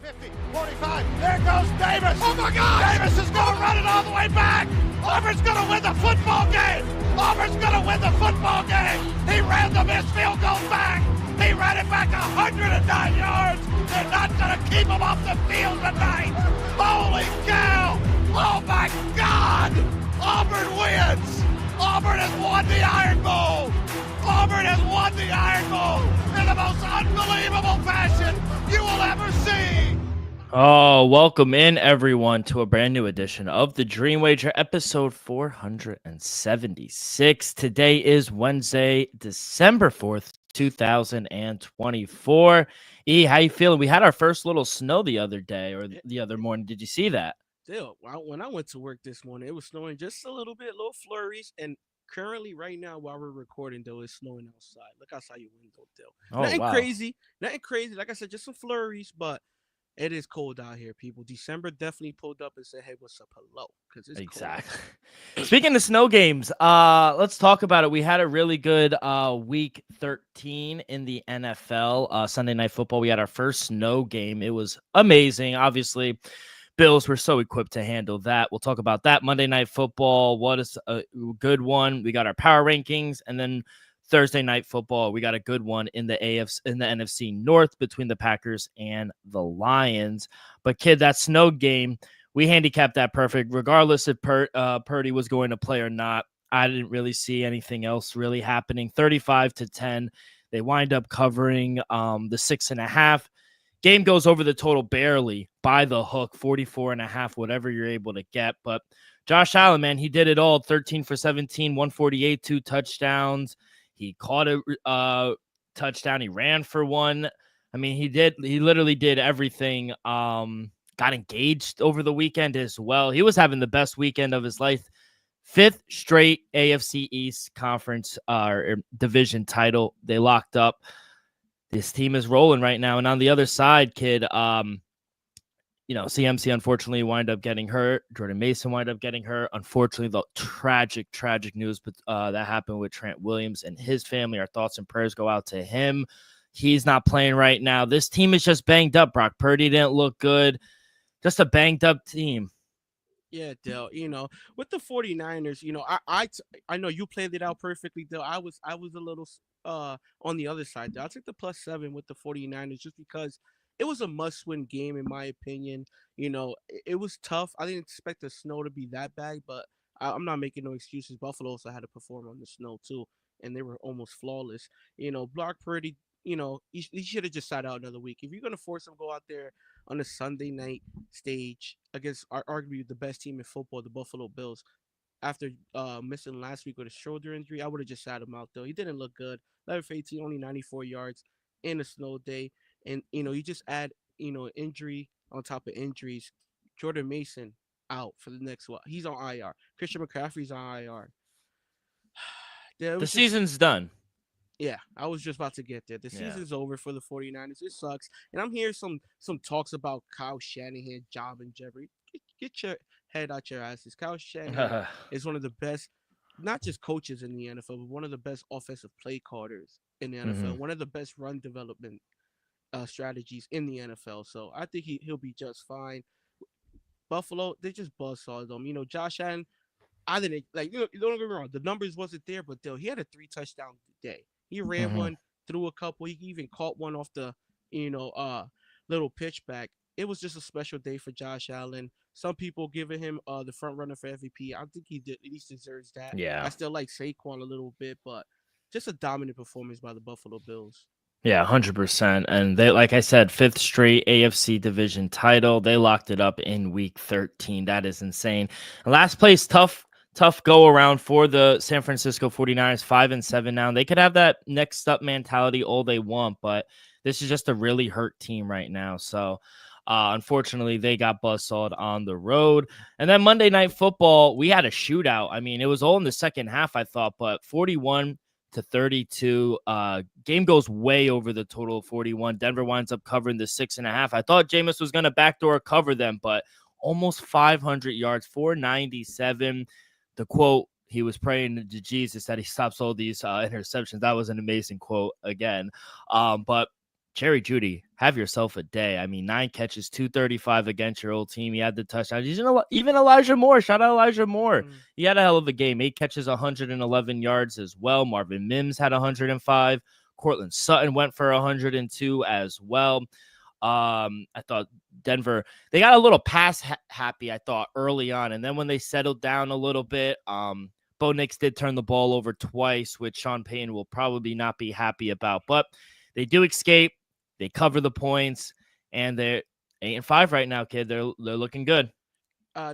50, 45, there goes Davis. Oh my God! Davis is going to run it all the way back. Auburn's going to win the football game. Auburn's going to win the football game. He ran the missed field goal back. He ran it back 109 yards. They're not going to keep him off the field tonight. Holy cow! Oh my God! Auburn wins. Auburn has won the Iron Bowl. Auburn has won the Iron Bowl in the most unbelievable fashion you will ever see. Oh, welcome in everyone to a brand new edition of the Dream Wager, episode 476. Today is Wednesday, December 4th, 2024. E, how you feeling? We had our first little snow the other day or the other morning. Did you see that? Still, when I went to work this morning, it was snowing just a little bit, little flurries, and currently right now while we're recording, though, it's snowing outside. Look outside your window, Dill. Oh, Nothing wow. crazy. Like I said, just some flurries, but it is cold out here, people. December definitely pulled up and said, "Hey, what's up, hello?" Because it's exactly. Speaking of snow games, let's talk about it. We had a really good week 13 in the NFL. Sunday Night Football. We had our first snow game. It was amazing. Obviously, Bills were so equipped to handle that. We'll talk about that. Monday Night Football. What is a good one? We got our power rankings, and then Thursday Night Football. We got a good one in the NFC North between the Packers and the Lions. But kid, that snow game, we handicapped that perfect, regardless if Purdy was going to play or not. I didn't really see anything else really happening. 35-10. They wind up covering the 6.5. Game goes over the total barely by the hook, 44.5, whatever you're able to get. But Josh Allen, man, he did it all. 13 for 17, 148, 2 touchdowns. He caught a touchdown. He ran for one. I mean, he literally did everything. Got engaged over the weekend as well. He was having the best weekend of his life. 5th straight AFC East conference division title. They locked up. This team is rolling right now. And on the other side, kid, CMC unfortunately wind up getting hurt. Jordan Mason wind up getting hurt. Unfortunately, the tragic news that happened with Trent Williams and his family. Our thoughts and prayers go out to him. He's not playing right now. This team is just banged up. Brock Purdy didn't look good. Just a banged up team. Yeah, Dale, with the 49ers, I know you played it out perfectly, Dale. I was a little on the other side. I'll take the +7 with the 49ers just because it was a must-win game, in my opinion. It was tough. I didn't expect the snow to be that bad, but I'm not making no excuses. Buffalo also had to perform on the snow, too, and they were almost flawless. Brock Purdy, he should have just sat out another week. If you're going to force him to go out there on a Sunday night stage against arguably the best team in football, the Buffalo Bills, after missing last week with a shoulder injury, I would have just sat him out, though. He didn't look good. 11 for 18, only 94 yards in a snow day. And, you just add, injury on top of injuries. Jordan Mason out for the next one. He's on IR. Christian McCaffrey's on IR. The season's done. Yeah, I was just about to get there. The season's over for the 49ers. It sucks. And I'm hearing some talks about Kyle Shanahan, job and Jeffrey. Get your head out your asses. Kyle Shanahan is one of the best, not just coaches in the NFL, but one of the best offensive play callers in the NFL. One of the best run development strategies in the NFL. So I think he'll be just fine. Buffalo, they just buzzsawed them. Josh Allen, I didn't don't get me wrong. The numbers wasn't there, but he had a 3 touchdown day. He ran one, threw a couple. He even caught one off the, little pitch back. It was just a special day for Josh Allen. Some people giving him the front runner for MVP. I think he at least deserves that. Yeah. I still like Saquon a little bit, but just a dominant performance by the Buffalo Bills. Yeah, 100%. And they, like I said, 5th straight AFC division title. They locked it up in week 13. That is insane. Last place, tough go around for the San Francisco 49ers, 5-7 now. They could have that next up mentality all they want, but this is just a really hurt team right now. So unfortunately, they got buzzsawed on the road. And then Monday Night Football, we had a shootout. I mean, it was all in the second half, I thought, but 41-32. Game goes way over the total of 41. Denver winds up covering the 6.5. I thought Jameis was going to backdoor cover them, but almost 500 yards, 497. The quote, he was praying to Jesus that he stops all these interceptions. That was an amazing quote again. But Jerry Jeudy have yourself a day. I mean, 9 catches, 235 against your old team. He had the touchdown. Even Elijah Moore. Shout out Elijah Moore. Mm. He had a hell of a game. 8 catches, 111 yards as well. Marvin Mims had 105. Cortland Sutton went for 102 as well. I thought Denver, they got a little pass happy, I thought, early on. And then when they settled down a little bit, Bo Nix did turn the ball over twice, which Sean Payton will probably not be happy about. But they do escape. They cover the points, and they're 8-5 right now, kid. They're looking good.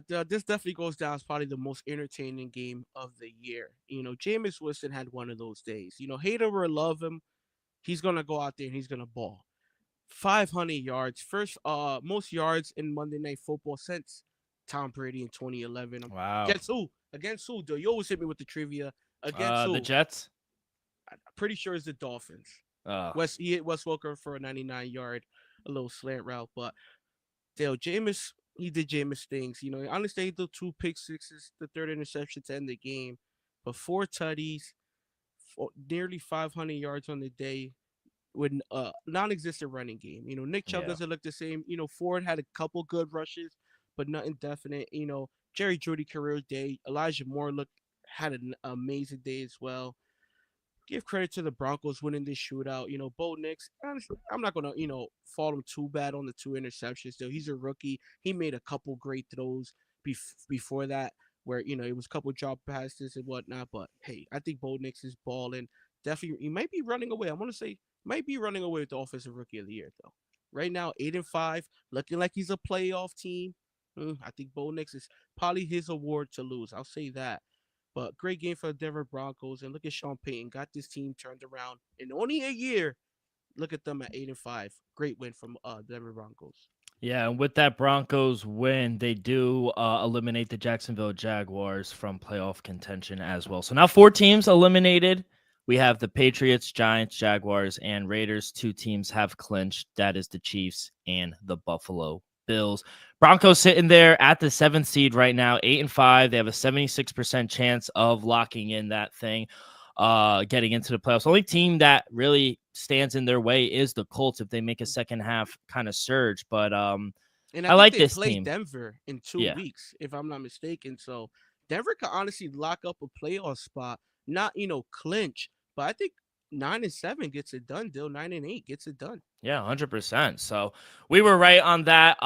This definitely goes down as probably the most entertaining game of the year. Jameis Winston had one of those days. Hate him or love him, he's gonna go out there and he's gonna ball. 500 yards, first most yards in Monday Night Football since Tom Brady in 2011. Wow. Against who? Against who? Do you always hit me with the trivia? Against who? The Jets. I'm pretty sure it's the Dolphins. Oh. He hit Wes Welker for a 99-yard, a little slant route, but Jameis, he did Jameis things. Honestly, he did 2 pick sixes, the third interception to end the game, but 4 tutties, nearly 500 yards on the day with a non-existent running game. Nick Chubb doesn't look the same. Ford had a couple good rushes, but nothing definite. Jerry Jeudy career day. Elijah Moore had an amazing day as well. Give credit to the Broncos winning this shootout. Bo Nix, honestly, I'm not going to, fault him too bad on the 2 interceptions. Though he's a rookie. He made a couple great throws before that where, it was a couple drop passes and whatnot. But, hey, I think Bo Nix is balling. Definitely, he might be running away. I want to say might be running away with the Offensive Rookie of the Year, though. Right now, 8-5, looking like he's a playoff team. I think Bo Nix is probably his award to lose. I'll say that. But great game for the Denver Broncos. And look at Sean Payton. Got this team turned around in only a year. Look at them at 8-5. Great win from Denver Broncos. Yeah, and with that Broncos win, they do eliminate the Jacksonville Jaguars from playoff contention as well. So now 4 teams eliminated. We have the Patriots, Giants, Jaguars, and Raiders. 2 teams have clinched. That is the Chiefs and the Buffalo Bills. Broncos sitting there at the 7th seed right now, 8-5. They have a 76% chance of locking in that thing, getting into the playoffs. The only team that really stands in their way is the Colts if they make a second half kind of surge. But and I like this play team. Denver in 2 weeks, if I'm not mistaken. So Denver could honestly lock up a playoff spot, not clinch, but I think 9-7 gets it done. Dill 9-8 gets it done. Yeah, 100%. So we were right on that.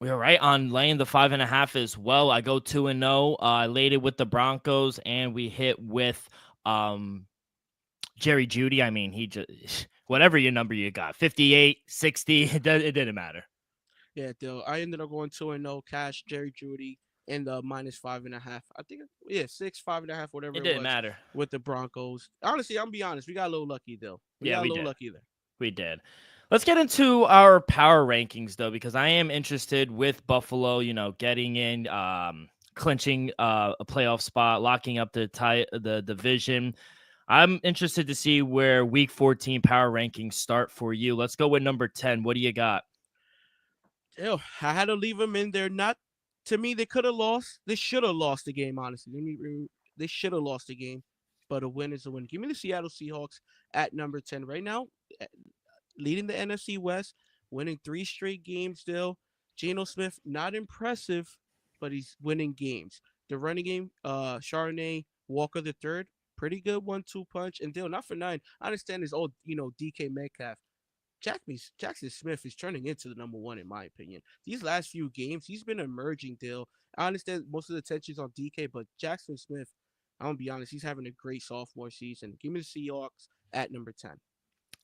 We were right on laying the 5.5 as well. I go 2-0. I laid it with the Broncos, and we hit with Jerry Jeudy. I mean, he just whatever your number you got, 58, 60, it didn't matter. Yeah, Dill. I ended up going 2-0. Cash Jerry Jeudy and the -5.5. I think 6, 5.5, whatever It it didn't was matter with the Broncos. Honestly, I'm gonna be honest. We got a little lucky, Dill. We got a little lucky there. We did. Let's get into our power rankings, though, because I am interested with Buffalo, getting in, clinching a playoff spot, locking up the division. I'm interested to see where Week 14 power rankings start for you. Let's go with number 10. What do you got? I had to leave them in there. Not to me, they could have lost. They should have lost the game. Honestly, they should have lost the game. But a win is a win. Give me the Seattle Seahawks at number 10 right now, leading the NFC West, winning 3 straight games. Still, Geno Smith not impressive, but he's winning games. The running game, Charbonnet, Walker the third, pretty good 1-2 punch. And Dill, not for 9. I understand his old, DK Metcalf. Jackson Smith is turning into the number 1 in my opinion. These last few games, he's been emerging. Dill, I understand most of the attention's on DK, but Jackson Smith, I'm gonna be honest, he's having a great sophomore season. Give me the Seahawks at number 10.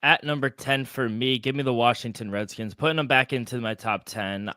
At number 10 for me, give me the Washington Redskins, putting them back into my top 10.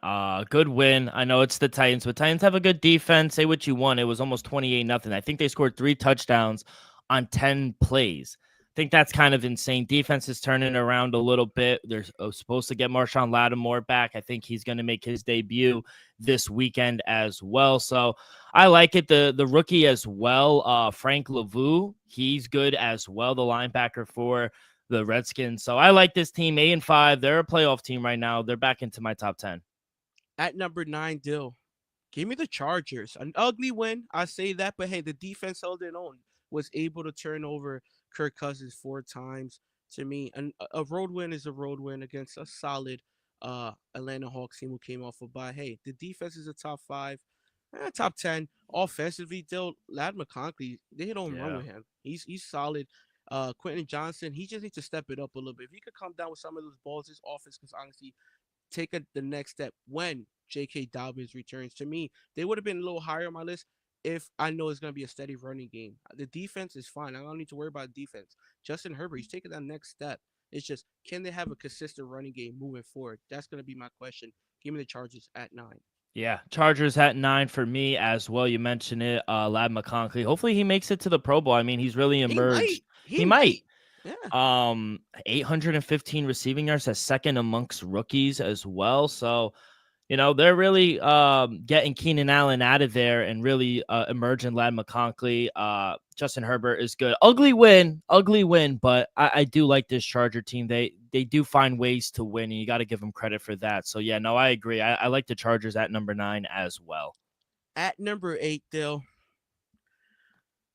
Good win. I know it's the Titans, but Titans have a good defense. Say what you want. It was almost 28-0. I think they scored 3 touchdowns on 10 plays. I think that's kind of insane. Defense is turning around a little bit. They're supposed to get Marshawn Lattimore back. I think he's going to make his debut this weekend as well. So I like it. The rookie as well, Frank Lavue, he's good as well, the linebacker for the Redskins. So I like this team, 8-5. They're a playoff team right now. They're back into my top 10. At number 9, Dill, give me the Chargers. An ugly win, I say that, but hey, the defense held it on. Was able to turn over Kirk Cousins 4 times. to me. And a road win is a road win against a solid Atlanta Hawks team who came off a bye. Hey, the defense is a top five, top 10. Offensively, they'll Lad McConkey, they hit home run Yeah. with him. He's solid. Quentin Johnson, he just needs to step it up a little bit. If he could come down with some of those balls, his offense could honestly take the next step when J.K. Dobbins returns. To me, they would have been a little higher on my list if I know it's going to be a steady running game. The defense is fine. I don't need to worry about defense. Justin Herbert, he's taking that next step. It's just, can they have a consistent running game moving forward? That's going to be my question. Give me the Chargers at 9. Yeah, Chargers at 9 for me as well. You mentioned it, Lad McConkey. Hopefully he makes it to the Pro Bowl. I mean, he's really He might. emerged. He He might. might. Yeah. 815 receiving yards, as second amongst rookies as well. So, they're really getting Keenan Allen out of there and really emerging Lad McConkey. Justin Herbert is good. Ugly win, but I do like this Charger team. They do find ways to win, and you got to give them credit for that. So, yeah, no, I agree. I like the Chargers at number 9 as well. At number 8, Dill,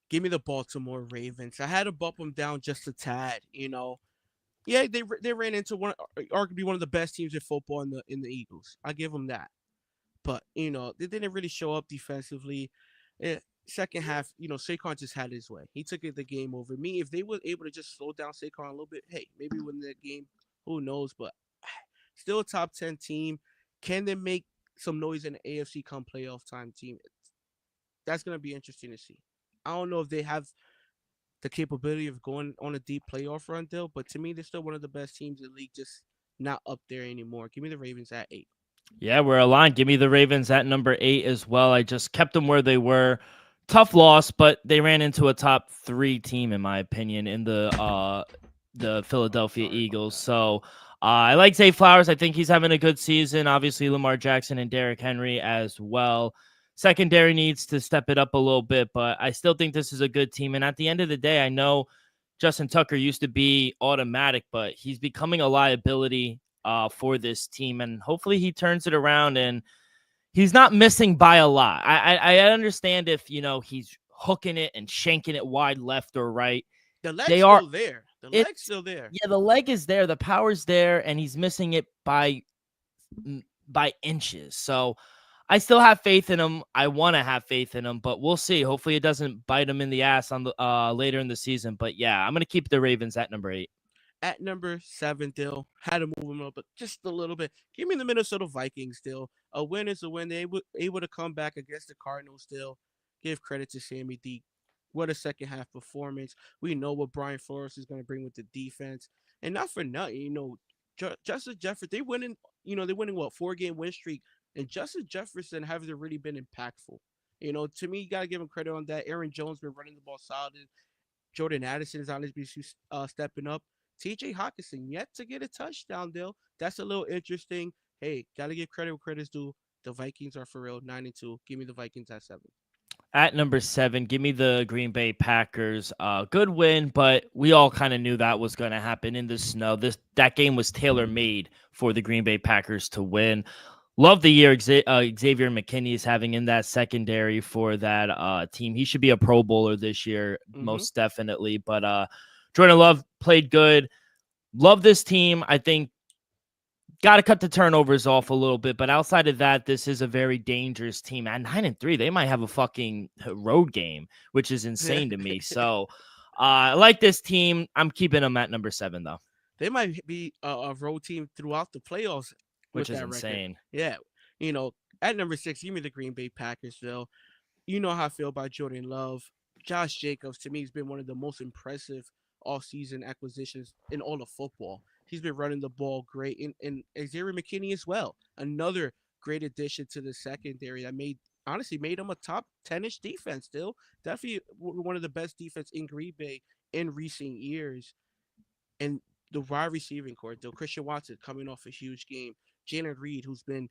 give me the Baltimore Ravens. I had to bump them down just a tad, Yeah, they ran into arguably one of the best teams in football in the Eagles. I give them that. But they didn't really show up defensively. Second half, Saquon just had his way. He took the game over. Me, if they were able to just slow down Saquon a little bit, hey, maybe win that game. Who knows? But still a top 10 team. Can they make some noise in the AFC come playoff time team? That's gonna be interesting to see. I don't know if they have the capability of going on a deep playoff run, Dill, but to me, they're still one of the best teams in the league, just not up there anymore. Give me the Ravens at 8. Yeah, we're aligned. Give me the Ravens at number 8 as well. I just kept them where they were. Tough loss, but they ran into a top 3 team, in my opinion, in the Philadelphia Eagles. So I like Zay Flowers. I think he's having a good season. Obviously, Lamar Jackson and Derrick Henry as well. Secondary needs to step it up a little bit, but I still think this is a good team. And at the end of the day, I know Justin Tucker used to be automatic, but he's becoming a liability for this team. And hopefully he turns it around and he's not missing by a lot. I understand if, he's hooking it and shanking it wide left or right. The leg's still there. The leg's still there. Yeah, the leg is there. The power's there, and he's missing it by inches. So I still have faith in him. I want to have faith in him, but we'll see. Hopefully it doesn't bite him in the ass on the later in the season. But yeah, I'm going to keep the Ravens at number 8. At number 7, Dill, had to move him up, but just a little bit. Give me the Minnesota Vikings, Dill. A win is a win. They were able to come back against the Cardinals, Dill. Give credit to Sammy D. What a second half performance. We know what Brian Flores is going to bring with the defense. And not for nothing, Justin Jefferson, they're winning, 4-game win streak. And Justin Jefferson hasn't really been impactful. To me, you got to give him credit on that. Aaron Jones been running the ball solid. Jordan Addison is honestly stepping up. TJ Hawkinson yet to get a touchdown, Dill. That's a little interesting. Hey, got to give credit where credit's due. The Vikings are for real, 9-2. Give me the Vikings at 7. At number 7, give me the Green Bay Packers. Good win, but we all kind of knew that was going to happen in the snow. That game was tailor-made for the Green Bay Packers to win. Love the year Xavier McKinney is having in that secondary for that team. He should be a Pro Bowler this year, most definitely. But Jordan Love played good. Love this team. I think got to cut the turnovers off a little bit. But outside of that, this is a very dangerous team. At 9-3, they might have a fucking road game, which is insane to me. So I like this team. I'm keeping them at number 7, though. They might be a road team throughout the playoffs. Which is insane. Record. Yeah. At number 6, give me the Green Bay Packers, Phil. You know how I feel about Jordan Love. Josh Jacobs, to me, has been one of the most impressive off-season acquisitions in all of football. He's been running the ball great. And Xavier McKinney as well. Another great addition to the secondary that made him a top 10-ish defense still. Definitely one of the best defense in Green Bay in recent years. And the wide receiving core, though, Christian Watson coming off a huge game. Jalen Reed, who's been,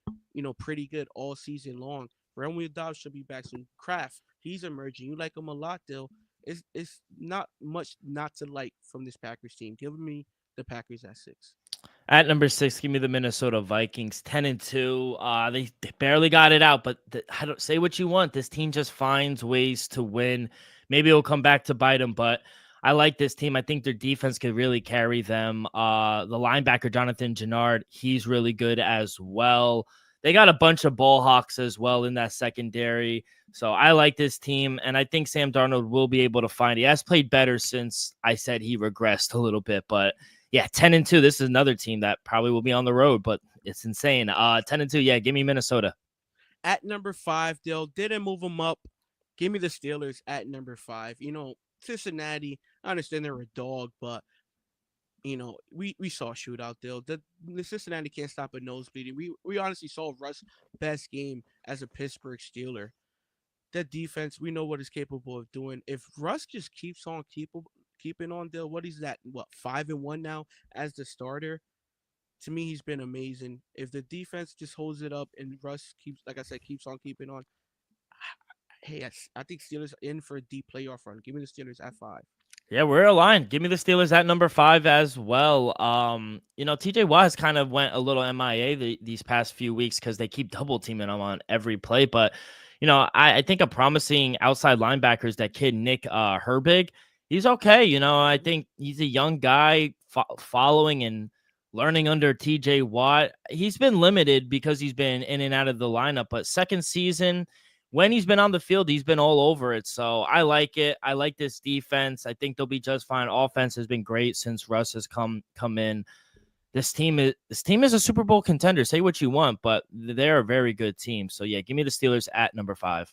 pretty good all season long. Romeo Dobbs should be back soon. Kraft, he's emerging. You like him a lot, Dill. It's not much not to like from this Packers team. Give me the Packers at 6. At number 6, give me the Minnesota Vikings, 10-2. They barely got it out, but I don't say what you want. This team just finds ways to win. Maybe it'll come back to bite them, but I like this team. I think their defense could really carry them. The linebacker, Jonathan Gennard, he's really good as well. They got a bunch of ball hawks as well in that secondary. So I like this team, and I think Sam Darnold will be able to find. He has played better since I said he regressed a little bit, but yeah, 10-2. This is another team that probably will be on the road, but it's insane. 10-2. Yeah, give me Minnesota. At number 5, Dill, didn't move them up. Give me the Steelers at number 5. Cincinnati, I understand they're a dog, but we saw a shootout, Dill. The Cincinnati can't stop a nose bleeding. We honestly saw Russ' best game as a Pittsburgh Steeler. That defense, we know what it's capable of doing. If Russ just keeps on keeping on, Dill, what is that? What, 5-1 now as the starter? To me, he's been amazing. If the defense just holds it up and Russ keeps, like I said, keeps on keeping on, hey, I think Steelers in for a deep playoff run. Give me the Steelers at 5. Yeah, we're aligned. Give me the Steelers at number 5 as well. TJ Watt has kind of went a little MIA these past few weeks because they keep double teaming him on every play. But, I think a promising outside linebacker is that kid, Nick Herbig. He's okay. I think he's a young guy following and learning under TJ Watt. He's been limited because he's been in and out of the lineup, but second season, when he's been on the field, he's been all over it. So I like it. I like this defense. I think they'll be just fine. Offense has been great since Russ has come in. This team is a Super Bowl contender. Say what you want, but they're a very good team. So yeah, give me the Steelers at number 5.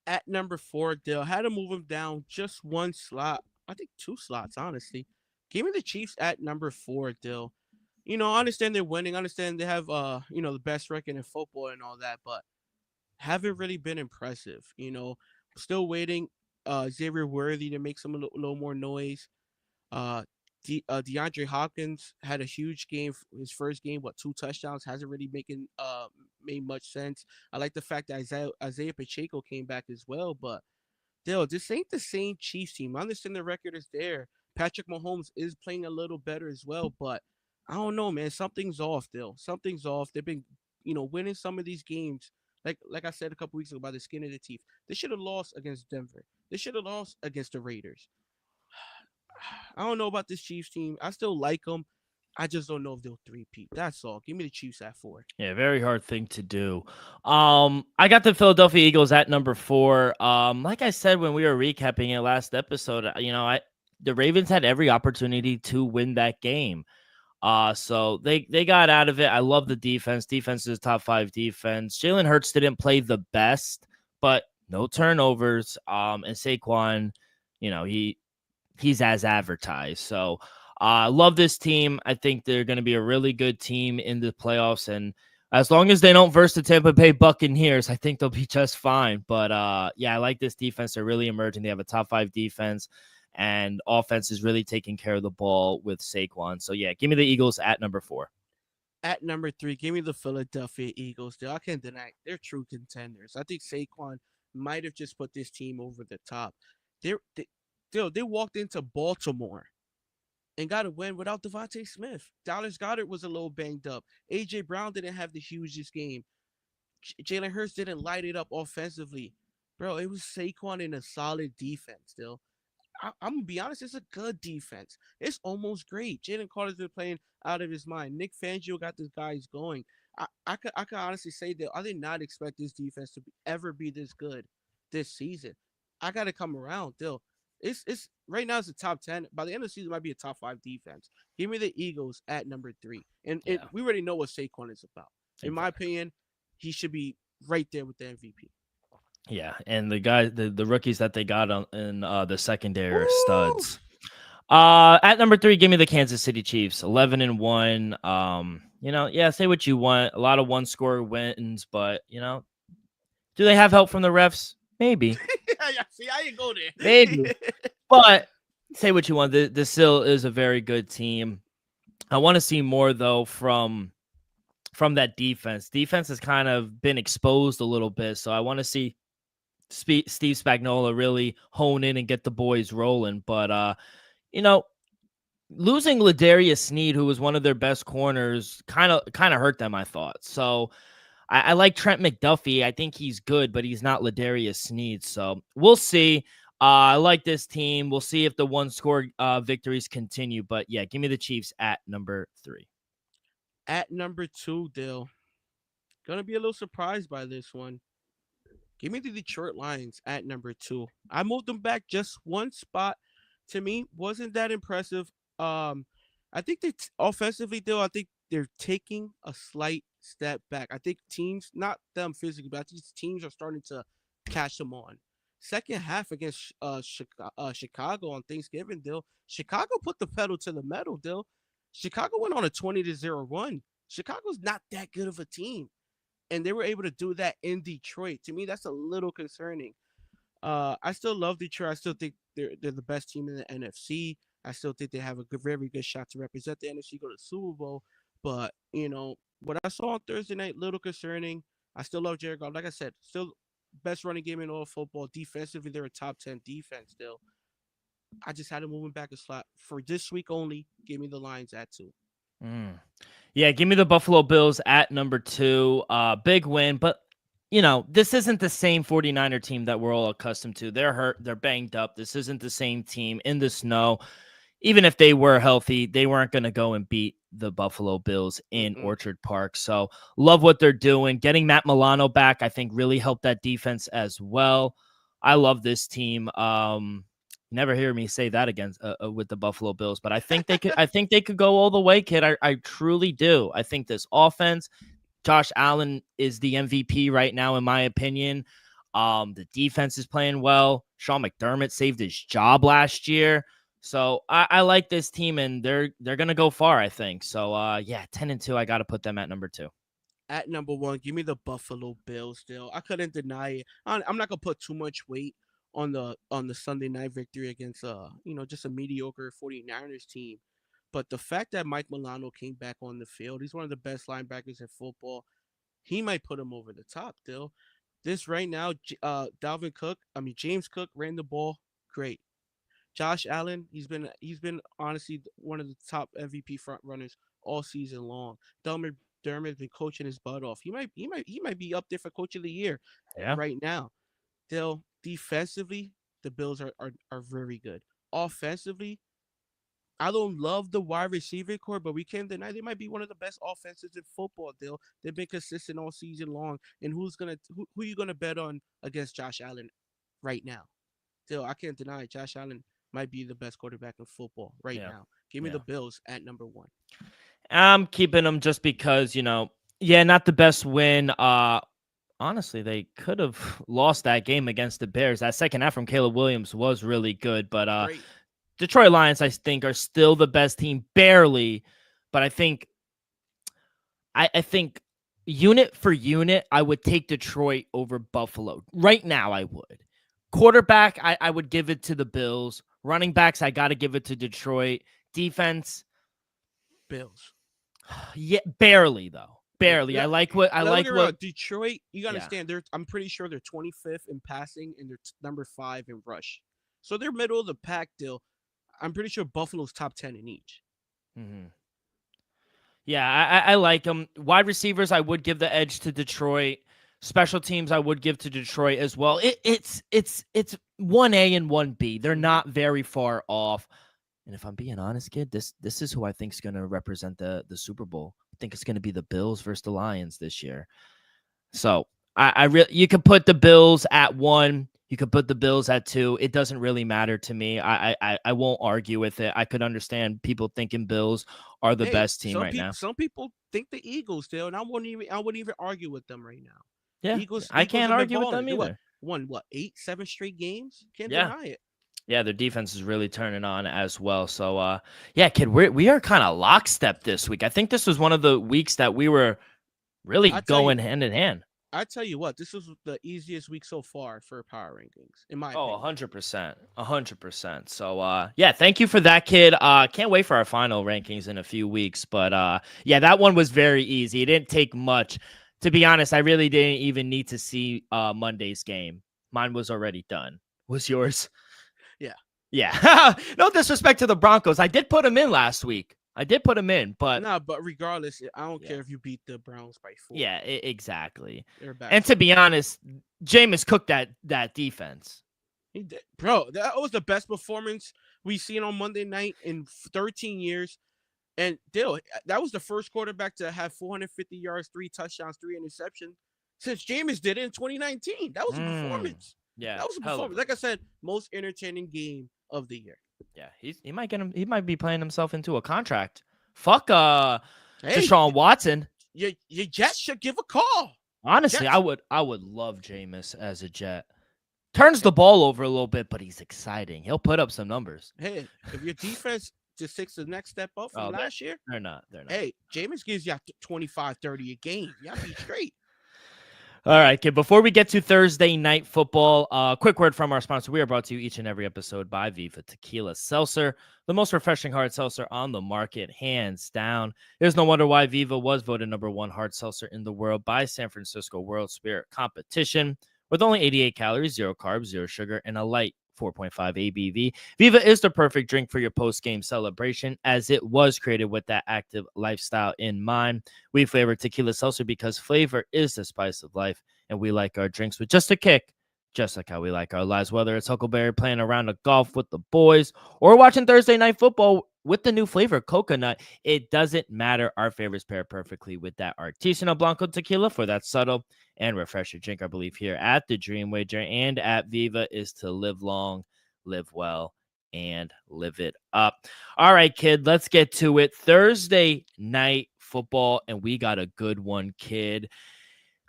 At number 4, Dill, had to move him down just one slot. I think 2 slots, honestly. Give me the Chiefs at number 4, Dill. I understand they're winning. I understand they have the best record in football and all that, but haven't really been impressive. Still waiting. Xavier Worthy to make some a little more noise. DeAndre Hopkins had a huge game. His first game, 2 touchdowns, hasn't really made much sense. I like the fact that Isaiah Pacheco came back as well, but Dale, this ain't the same Chiefs team. I understand the record is there. Patrick Mahomes is playing a little better as well, but I don't know, man. Something's off, Dale. Something's off. They've been, winning some of these games. Like I said a couple weeks ago, by the skin of the teeth. They should have lost against Denver. They should have lost against the Raiders. I don't know about this Chiefs team. I still like them. I just don't know if they'll three-peat. That's all. Give me the Chiefs at 4. Yeah, very hard thing to do. I got the Philadelphia Eagles at number 4. Like I said when we were recapping it last episode, the Ravens had every opportunity to win that game. So they got out of it. I love the defense. Defense is top 5 defense. Jalen Hurts didn't play the best, but no turnovers. And Saquon, he's as advertised. So I love this team. I think they're going to be a really good team in the playoffs. And as long as they don't verse the Tampa Bay Buccaneers, I think they'll be just fine. But I like this defense. They're really emerging. They have a top 5 defense. And offense is really taking care of the ball with Saquon. So, yeah, give me the Eagles at number 4. At number 3, give me the Philadelphia Eagles. I can't deny they're true contenders. I think Saquon might have just put this team over the top. They walked into Baltimore and got a win without Devontae Smith. Dallas Goedert was a little banged up. A.J. Brown didn't have the hugest game. Jalen Hurts didn't light it up offensively. Bro, it was Saquon in a solid defense still. I'm going to be honest, it's a good defense. It's almost great. Jalen Carter's been playing out of his mind. Nick Fangio got these guys going. I could honestly say that I did not expect this defense to ever be this good this season. I got to come around, Dill. It's right now it's a top 10. By the end of the season, it might be a top 5 defense. Give me the Eagles at number 3. And we already know what Saquon is about. In my opinion, he should be right there with the MVP. Yeah, and the guys, the rookies that they got in the secondary are studs. At number 3, give me the Kansas City Chiefs, 11-1. Say what you want. A lot of one-score wins, but do they have help from the refs? Maybe. See, I didn't go there. Maybe. But say what you want. The still is a very good team. I want to see more though from that defense. Defense has kind of been exposed a little bit, so I want to see Steve Spagnuolo really hone in and get the boys rolling. But losing Ladarius Sneed, who was one of their best corners, kind of hurt them, I thought. So I like Trent McDuffie. I think he's good, but he's not Ladarius Sneed. So we'll see. I like this team. We'll see if the one-score victories continue. But, yeah, give me the Chiefs at number 3. At number 2, Dill. Gonna be a little surprised by this one. Give me the Detroit Lions at number 2. I moved them back just one spot. To me, wasn't that impressive. I think that offensively, though, I think they're taking a slight step back. I think teams, not them physically, but I think teams are starting to catch them on. Second half against Chicago on Thanksgiving, Dill. Chicago put the pedal to the metal, Dill. Chicago went on a 20-0 run. Chicago's not that good of a team, and they were able to do that in Detroit. To me, that's a little concerning. I still love Detroit. I still think they're the best team in the NFC. I still think they have a very good shot to represent the NFC, go to the Super Bowl. But what I saw on Thursday night, little concerning. I still love Jared Goff. Like I said, still best running game in all football. Defensively, they're a top 10 defense still. I just had to move them back a slot for this week only. Give me the Lions at 2. Yeah, give me the Buffalo Bills at number 2. Big win, but this isn't the same 49er team that we're all accustomed to. They're hurt. They're banged up. This isn't the same team in the snow. Even if they were healthy, they weren't going to go and beat the Buffalo Bills in Orchard Park. So love what they're doing. Getting Matt Milano back, I think, really helped that defense as well. I love this team. Never hear me say that against with the Buffalo Bills, but I think they could. I think they could go all the way, kid. I truly do. I think this offense, Josh Allen is the MVP right now, in my opinion. The defense is playing well. Sean McDermott saved his job last year. So I like this team, and they're gonna go far, I think. So 10-2, I got to put them at number 2. At number 1, give me the Buffalo Bills. Still, I couldn't deny it. I'm not gonna put too much weight on the Sunday night victory against just a mediocre 49ers team. But the fact that Mike Milano came back on the field, he's one of the best linebackers in football. He might put him over the top. Still, this right now, James Cook ran the ball great. Josh Allen, he's been honestly one of the top MVP front runners all season long. Dermot's been coaching his butt off. He might be up there for coach of the year right now. Still, defensively, the Bills are very good. Offensively, I don't love the wide receiver core, but we can't deny they might be one of the best offenses in football. They've been consistent all season long. And who you gonna bet on against Josh Allen right now? Still, I can't deny Josh Allen might be the best quarterback in football right now. Give me the Bills at number 1. I'm keeping them just because, not the best win. Honestly, they could have lost that game against the Bears. That second half from Caleb Williams was really good, but Detroit Lions, I think, are still the best team, barely. But I think unit for unit, I would take Detroit over Buffalo. Right now, I would. Quarterback, I would give it to the Bills. Running backs, I got to give it to Detroit. Defense, Bills. Yeah, barely though. Barely. Yeah. I like what Detroit. You gotta understand. I'm pretty sure they're 25th in passing and they're number 5 in rush. So they're middle of the pack. Still, I'm pretty sure Buffalo's top 10 in each. Mm-hmm. Yeah, I like them. Wide receivers, I would give the edge to Detroit. Special teams, I would give to Detroit as well. It's 1A and 1B. They're not very far off. And if I'm being honest, kid, this is who I think is going to represent the Super Bowl. I think it's going to be the Bills versus the Lions this year. So you could put the Bills at 1. You could put the Bills at 2. It doesn't really matter to me. I won't argue with it. I could understand people thinking Bills are the best team right now. Some people think the Eagles still, and I wouldn't even argue with them right now. Yeah, I can't argue with them either. Won 7 straight games? Can't deny it. Yeah, their defense is really turning on as well. So, kid, we are kind of lockstep this week. I think this was one of the weeks that we were really going hand in hand. I tell you what, this was the easiest week so far for power rankings, in my opinion. 100%. 100%. So, thank you for that, kid. Can't wait for our final rankings in a few weeks. But, that one was very easy. It didn't take much. To be honest, I really didn't even need to see Monday's game. Mine was already done. Was yours? Yeah. No disrespect to the Broncos. I did put them in last week. But regardless, I don't care if you beat the Browns by 4. Yeah, exactly. And to be honest, Jameis cooked that defense. He did. Bro, that was the best performance we seen on Monday night in 13 years. And Dill, that was the first quarterback to have 450 yards, 3 touchdowns, 3 interceptions since Jameis did it in 2019. That was a performance. Yeah, That was a performance. Like I said, most entertaining game of the year. Yeah, he might get him. He might be playing himself into a contract. Fuck, Hey, Deshaun Watson. Your Jets should give a call. Honestly, Jets. I would love Jameis as a Jet. Turns the ball over a little bit, but he's exciting. He'll put up some numbers. Hey, if your defense just takes the next step up from last year, they're not. Hey, Jameis gives you 25, 30 a game. Y'all be straight. All right, kid. Before we get to Thursday night football, quick word from our sponsor. We are brought to you each and every episode by Viva Tequila Seltzer, the most refreshing hard seltzer on the market, hands down. There's no wonder why Viva was voted #1 hard seltzer in the world by San Francisco World Spirit Competition. With only 88 calories, 0 carbs, 0 sugar, and a light 4.5 ABV, Viva is the perfect drink for your post-game celebration, as it was created with that active lifestyle in mind. We flavor tequila seltzer because flavor is the spice of life, and we like our drinks with just a kick, just like how we like our lives. Whether it's Huckleberry playing a round of golf with the boys or watching Thursday night football with the new flavor coconut, it doesn't matter. Our favorites pair perfectly with that artisanal Blanco tequila for that subtle and refreshing drink. I believe here at the Dream Wager and at Viva is to live long, live well, and live it up. All right, kid, let's get to it. Thursday night football, and we got a good one, kid.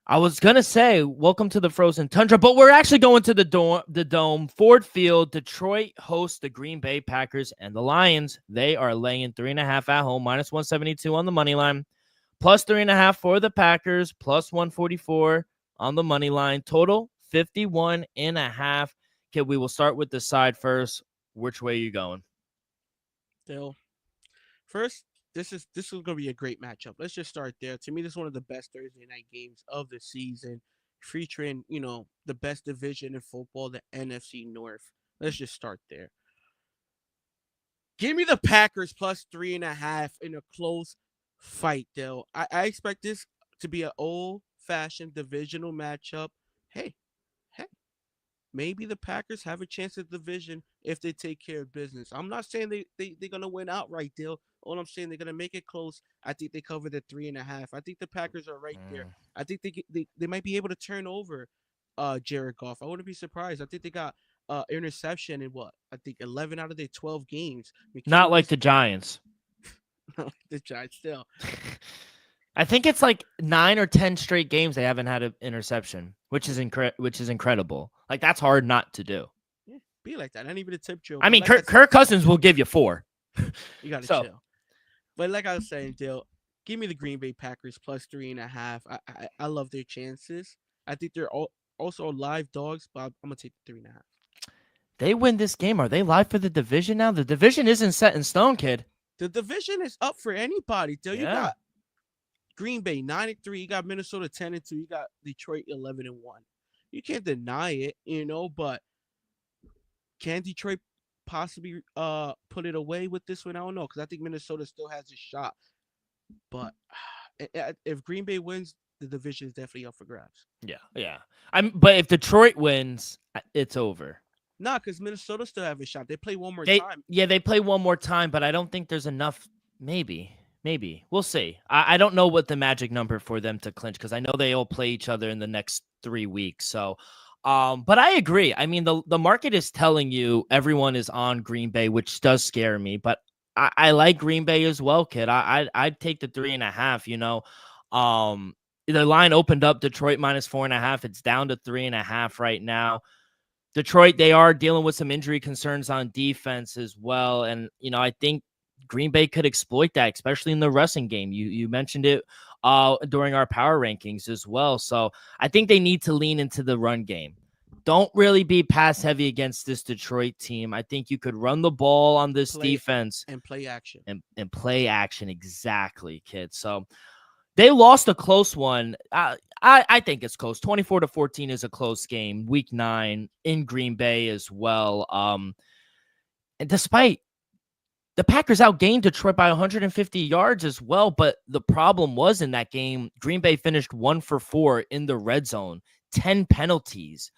I was going to say, welcome to the frozen tundra, but we're actually going to the dome. Ford Field. Detroit hosts the Green Bay Packers, and the Lions, they are laying 3.5 at home, -172 on the money line, plus 3.5 for the Packers, plus 144 on the money line. Total 51.5. Okay, we will start with the side first. Which way are you going? Still, first, this is going to be a great matchup. Let's just start there. To me, this is one of the best Thursday night games of the season, featuring, the best division in football, the NFC North. Let's just start there. Give me the Packers plus 3.5 in a close fight, Dale. I expect this to be an old-fashioned divisional matchup. Hey, maybe the Packers have a chance at the division if they take care of business. I'm not saying they're going to win outright, Dale. All I'm saying, they're going to make it close. I think they cover the 3.5. I think the Packers are right there. I think they might be able to turn over Jared Goff. I wouldn't be surprised. I think they got interception in I think 11 out of their 12 games. Not like the Giants. Not like the Giants still. I think it's like 9 or 10 straight games they haven't had an interception, which is incredible. Like, that's hard not to do. Yeah, be like that. Not even a tip drill. I mean, Kirk Cousins will give you 4. You got to chill. But like I was saying, Dale, give me the Green Bay Packers plus 3.5. I love their chances. I think they're also live dogs, but I'm going to take the 3.5. They win this game. Are they live for the division now? The division isn't set in stone, kid. The division is up for anybody, Dale. Yeah. You got Green Bay 9-3. You got Minnesota 10-2. You got Detroit 11-1. You can't deny it, but can Detroit possibly put it away with this one? I don't know, because I think Minnesota still has a shot. But if Green Bay wins, the division is definitely up for grabs. Yeah. But if Detroit wins, it's over. Nah, because Minnesota still have a shot. They play one more time. Yeah, they play one more time, but I don't think there's enough. Maybe. We'll see. I don't know what the magic number for them to clinch, because I know they all play each other in the next 3 weeks. So, but I agree. I mean, the market is telling you everyone is on Green Bay, which does scare me. But I like Green Bay as well, kid. I'd take the 3.5. The line opened up Detroit -4.5. It's down to 3.5 right now. Detroit, they are dealing with some injury concerns on defense as well. And, I think Green Bay could exploit that, especially in the rushing game. You mentioned it during our power rankings as well. So I think they need to lean into the run game. Don't really be pass heavy against this Detroit team. I think you could run the ball on this defense. And play action. And play action. Exactly, kid. So they lost a close one. I think it's close. 24-14 is a close game. Week 9 in Green Bay as well. And despite the Packers outgained Detroit by 150 yards as well, but the problem was in that game, Green Bay finished 1 for 4 in the red zone, 10 penalties.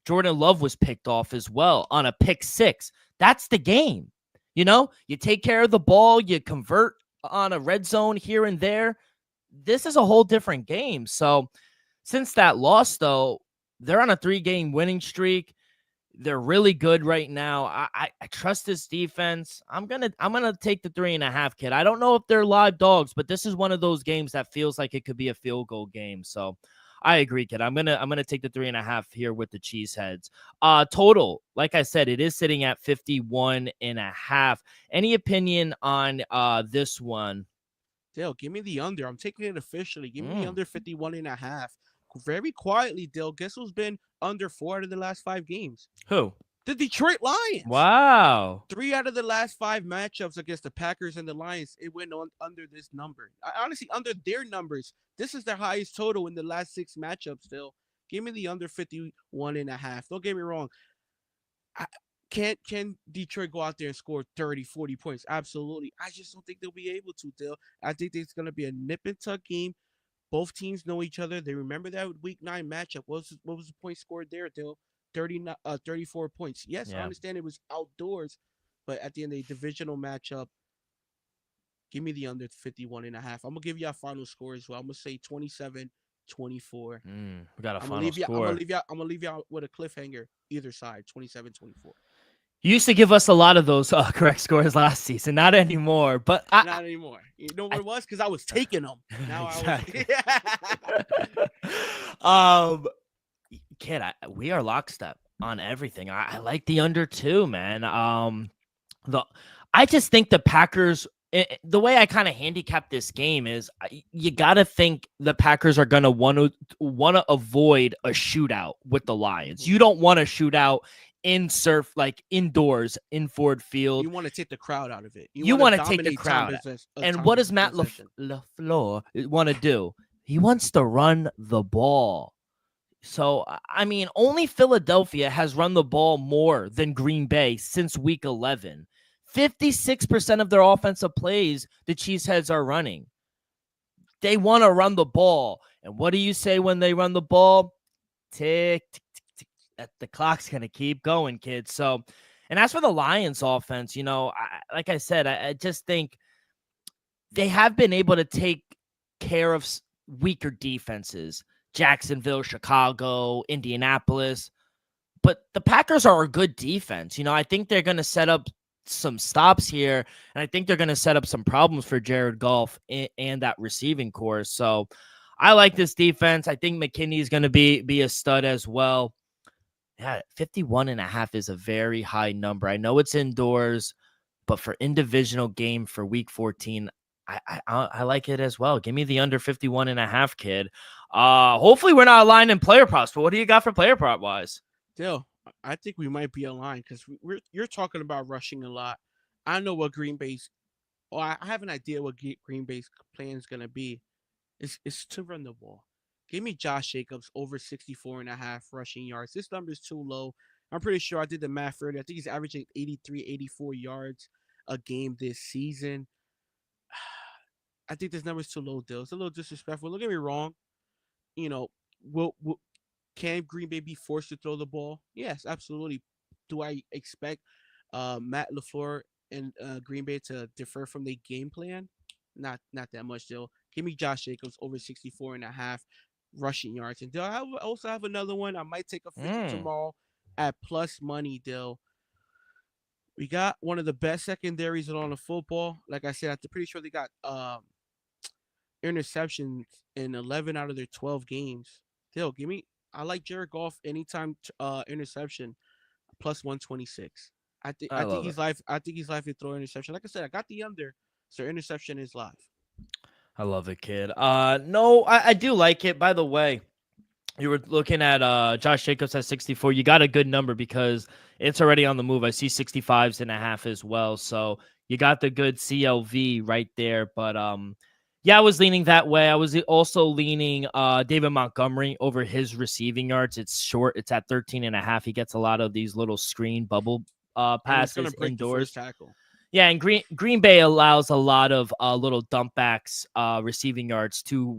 Jordan Love was picked off as well on a pick six. That's the game. You take care of the ball, you convert on a red zone here and there. This is a whole different game. So since that loss, though, they're on a 3-game winning streak. They're really good right now. I trust this defense. I'm gonna take the 3.5, kid. I don't know if they're live dogs, but this is one of those games that feels like it could be a field goal game. So I agree, kid. I'm gonna take the 3.5 here with the Cheeseheads. Total, like I said, it is sitting at 51.5. Any opinion on this one? Dale, give me the under. I'm taking it officially. Give me the under 51.5. Very quietly, Dale. Guess who's been under 4 out of the last 5 games? Who? The Detroit Lions. Wow. 3 out of the last 5 matchups against the Packers and the Lions, it went on under this number. Honestly, under their numbers. This is their highest total in the last 6 matchups, Dale. Give me the under 51.5. Don't get me wrong. Can Detroit go out there and score 30, 40 points? Absolutely. I just don't think they'll be able to, Dale. I think it's going to be a nip and tuck game. Both teams know each other. They remember that Week 9 matchup. What was the point scored there, Dale? 34 points. Yes, yeah. I understand it was outdoors, but at the end of the divisional matchup, give me the under 51.5. I'm going to give you a final score as well. I'm going to say 27-24. We got a final score. I'm going to leave you out with a cliffhanger either side, 27-24. You used to give us a lot of those correct scores last season. Not anymore, but not anymore. You know what it was? Because I was taking them. Now exactly. Kid, we are lockstep on everything. I like the under too, man. I just think the Packers. The way I kind of handicap this game is you got to think the Packers are going to want to avoid a shootout with the Lions. You don't want a shootout indoors in Ford Field. You want to take the crowd out of it. You want to take the crowd. And what does Matt LaFleur want to do? He wants to run the ball. So, I mean, only Philadelphia has run the ball more than Green Bay since week 11. 56% of their offensive plays, the Cheeseheads are running. They want to run the ball. And what do you say when they run the ball? Tick, tick, tick, tick. The clock's going to keep going, kids. So, and as for the Lions offense, like I said, I just think they have been able to take care of weaker defenses. Jacksonville, Chicago, Indianapolis. But the Packers are a good defense. I think they're going to set up some stops here, and I think they're going to set up some problems for Jared Goff and that receiving core. So I like this defense. I think McKinney is going to be a stud as well. Yeah, 51.5 is a very high number. I know it's indoors, but for in-divisional game for week 14, I like it as well. Give me the under 51.5, kid. Hopefully we're not aligned in player props, but what do you got for player prop wise? Dale, I think we might be aligned because you're talking about rushing a lot. I know what Green Bay's. Oh, I have an idea what Green Bay's plan is going to be. It's to run the ball. Give me Josh Jacobs over 64.5 rushing yards. This number is too low. I'm pretty sure I did the math earlier. I think he's averaging 83, 84 yards a game this season. I think this number is too low, Dale. It's a little disrespectful. Don't get me wrong. Can Green Bay be forced to throw the ball? Yes, absolutely. Do I expect Matt LaFleur and Green Bay to differ from their game plan? Not that much, Dale. Give me Josh Jacobs over 64.5 rushing yards. And Dale, I also have another one. I might take a 50 tomorrow at plus money, Dale. We got one of the best secondaries on the football. Like I said, I'm pretty sure they got interceptions in 11 out of their 12 games. Dale, I like Jared Goff anytime interception plus 126. I think he's live. I think he's live to throw interception. Like I said, I got the under, so interception is live. I love it, kid. No, I do like it. By the way, you were looking at Josh Jacobs at 64. You got a good number because it's already on the move. I see 65.5 as well. So you got the good CLV right there. But yeah, I was leaning that way. I was also leaning David Montgomery over his receiving yards. It's short. It's at 13.5. He gets a lot of these little screen bubble passes indoors. Tackle. Yeah, and Green Bay allows a lot of little dump backs, receiving yards to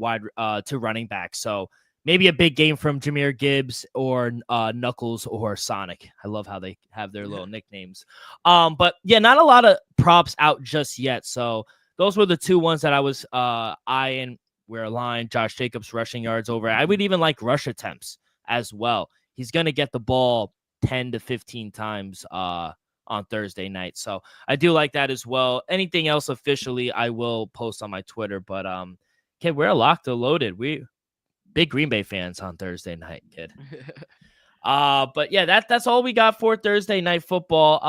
running backs. So maybe a big game from Jahmyr Gibbs or Knuckles or Sonic. I love how they have their little nicknames. But yeah, not a lot of props out just yet. So those were the two ones that I was eyeing. We're aligned. Josh Jacobs rushing yards over. I would even like rush attempts as well. He's going to get the ball 10 to 15 times on Thursday night. So I do like that as well. Anything else officially, I will post on my Twitter. But kid, we're locked and loaded. We big Green Bay fans on Thursday night, kid. But yeah, that's all we got for Thursday night football.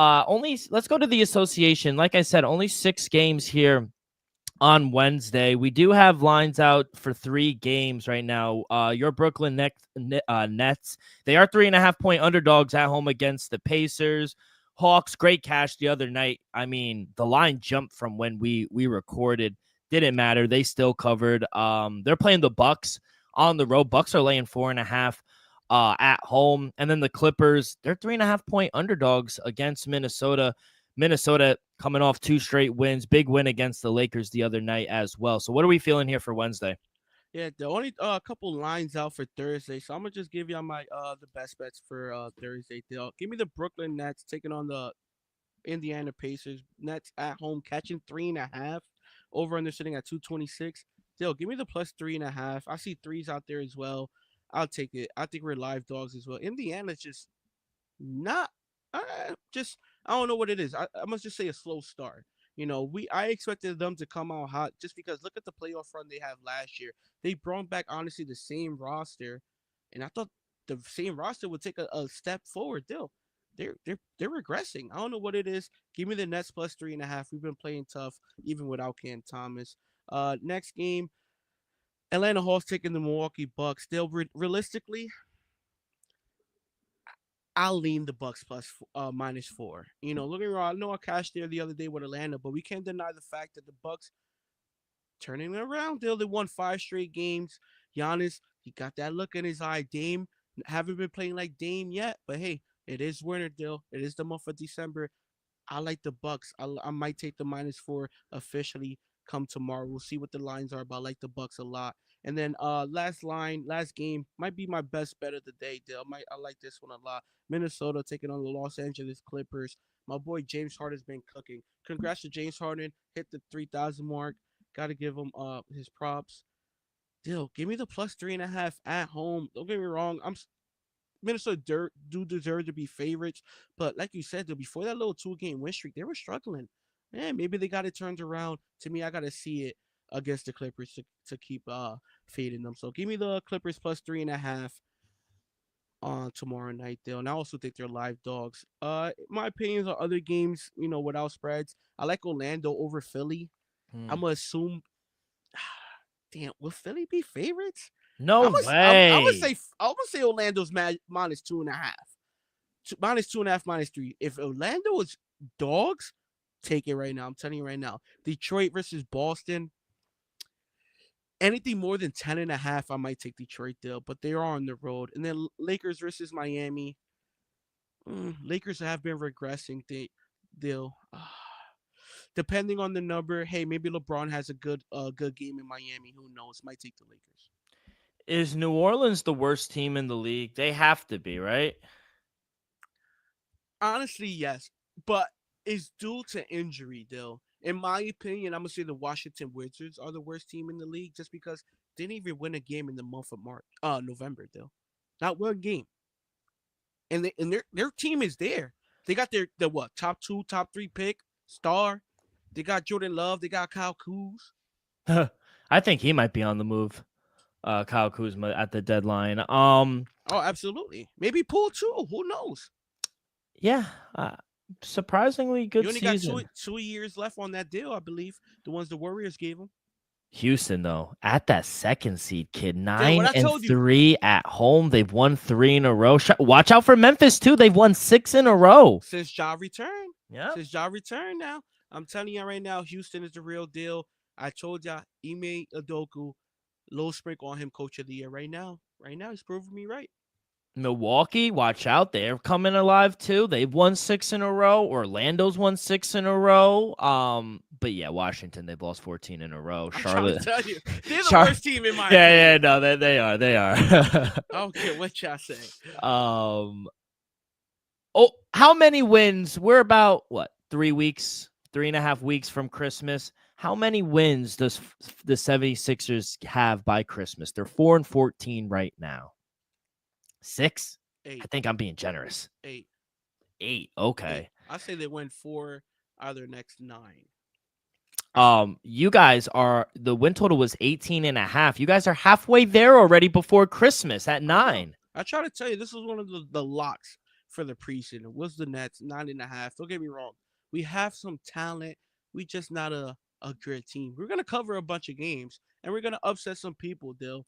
Let's go to the association. Like I said, only 6 games here on Wednesday. We do have lines out for 3 games right now. Your Brooklyn Nets, they are 3.5-point underdogs at home against the Pacers. Hawks, great cash the other night. I mean, the line jumped from when we recorded. Didn't matter. They still covered. They're playing the Bucks on the road. Bucks are laying 4.5 at home. And then the Clippers, they're 3.5-point underdogs against Minnesota. Minnesota coming off 2 straight wins, big win against the Lakers the other night as well. So what are we feeling here for Wednesday? Yeah, the only couple lines out for Thursday, so I'm gonna just give you my the best bets for Thursday. Give me the Brooklyn Nets taking on the Indiana Pacers. Nets at home catching 3.5. Over under sitting at 226. Give me the plus 3.5. I see threes out there as well. I'll take it. I think we're live dogs as well. Indiana's just not I don't know what it is. I must just say a slow start. I expected them to come out hot just because look at the playoff run they have last year. They brought back honestly the same roster, and I thought the same roster would take a step forward. They're regressing. I don't know what it is. Give me the Nets plus 3.5. We've been playing tough even without Cam Thomas. Next game, Atlanta Hawks taking the Milwaukee Bucks. Realistically, I'll lean the Bucks plus -4. Looking around, I know I cashed there the other day with Atlanta, but we can't deny the fact that the Bucks turning it around. They won 5 straight games. Giannis, he got that look in his eye. Dame haven't been playing like Dame yet, but hey, it is winter, Dill. It is the month of December. I like the Bucks. I might take the -4 officially come tomorrow. We'll see what the lines are, but I like the Bucks a lot. And then last game might be my best bet of the day, Dale. I like this one a lot. Minnesota taking on the Los Angeles Clippers. My boy James Harden's been cooking. Congrats to James Harden. Hit the 3,000 mark. Got to give him his props. Dale, give me the plus 3.5 at home. Don't get me wrong. Minnesota do deserve to be favorites, but like you said, before that little 2-game win streak, they were struggling. Man, maybe they got it turned around. To me, I got to see it against the Clippers to keep fading them. So give me the Clippers plus 3.5 on tomorrow night, Dale. And I also think they're live dogs. My opinions on other games, without spreads. I like Orlando over Philly. I'm gonna assume. Damn, will Philly be favorites? No way. I'm gonna say Orlando's -2.5. -2.5, -3. If Orlando is dogs, take it right now. I'm telling you right now. Detroit versus Boston. Anything more than 10.5, I might take Detroit Dill, but they are on the road. And then Lakers versus Miami. Lakers have been regressing. Dill. Depending on the number, hey, maybe LeBron has a good game in Miami. Who knows? Might take the Lakers. Is New Orleans the worst team in the league? They have to be, right? Honestly, yes. But it's due to injury, Dill. In my opinion, I'm going to say the Washington Wizards are the worst team in the league just because they didn't even win a game in the month of November, Dill. Not one game. And their team is there. They got their top 2, top 3 pick, star. They got Jordan Love. They got Kyle Kuz. I think he might be on the move. Kyle Kuzma at the deadline. Oh, absolutely. Maybe Poole too. Who knows? Yeah. Surprisingly good season. You only got 2 years left on that deal, I believe. The ones the Warriors gave him. Houston, though, at that 2nd seed, kid, 9-3 at home. They've won 3 in a row. Watch out for Memphis, too. They've won 6 in a row. Since Ja returned. Yeah. Since Ja returned now. I'm telling you right now, Houston is the real deal. I told ya, Ime Udoka, low sprinkle on him, coach of the year right now. Right now, he's proving me right. Milwaukee, watch out. They're coming alive, too. They've won 6 in a row. Orlando's won 6 in a row. But yeah, Washington, they've lost 14 in a row. I'm Charlotte, trying to tell you, they're the Char- worst team in my opinion. yeah, no, they are. I don't care what y'all say. How many wins? We're about what, 3.5 weeks from Christmas. How many wins does the 76ers have by Christmas? They're 4-14 right now. 6? 8. I think I'm being generous. 8. 8. Okay. 8. I say they win 4 out of their next 9. You guys are, the win total was 18.5. You guys are halfway there already before Christmas at 9. I try to tell you, this was one of the locks for the preseason. It was the Nets, 9.5. Don't get me wrong. We have some talent. We just not a great team. We're going to cover a bunch of games, and we're going to upset some people, Dill.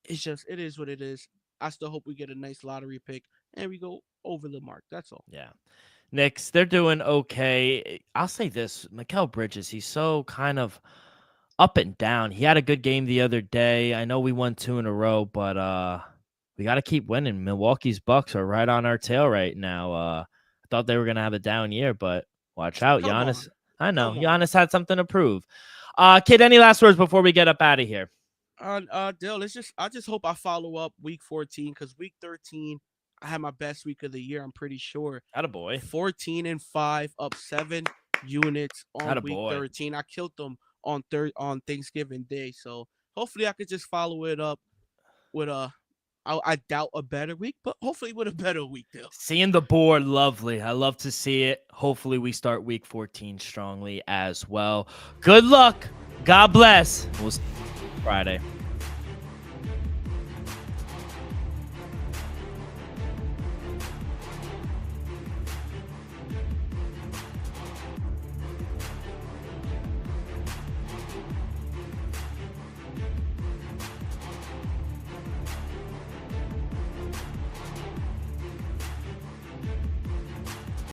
It's just, it is what it is. I still hope we get a nice lottery pick, and we go over the mark. That's all. Yeah. Knicks, they're doing okay. I'll say this, Mikal Bridges, he's so kind of up and down. He had a good game the other day. I know we won 2 in a row, but we got to keep winning. Milwaukee's Bucks are right on our tail right now. I thought they were going to have a down year, but watch out, Giannis. I know. Giannis had something to prove. Kid, any last words before we get up out of here? Dill, I just hope I follow up week 14, because week 13, I had my best week of the year, I'm pretty sure. Attaboy. 14-5, up 7 units on week Attaboy. 13. I killed them on Thanksgiving Day. So hopefully I could just follow it up with I doubt a better week, but hopefully with a better week, Dill. Seeing the board, lovely. I love to see it. Hopefully we start week 14 strongly as well. Good luck. God bless. We'll see you Friday.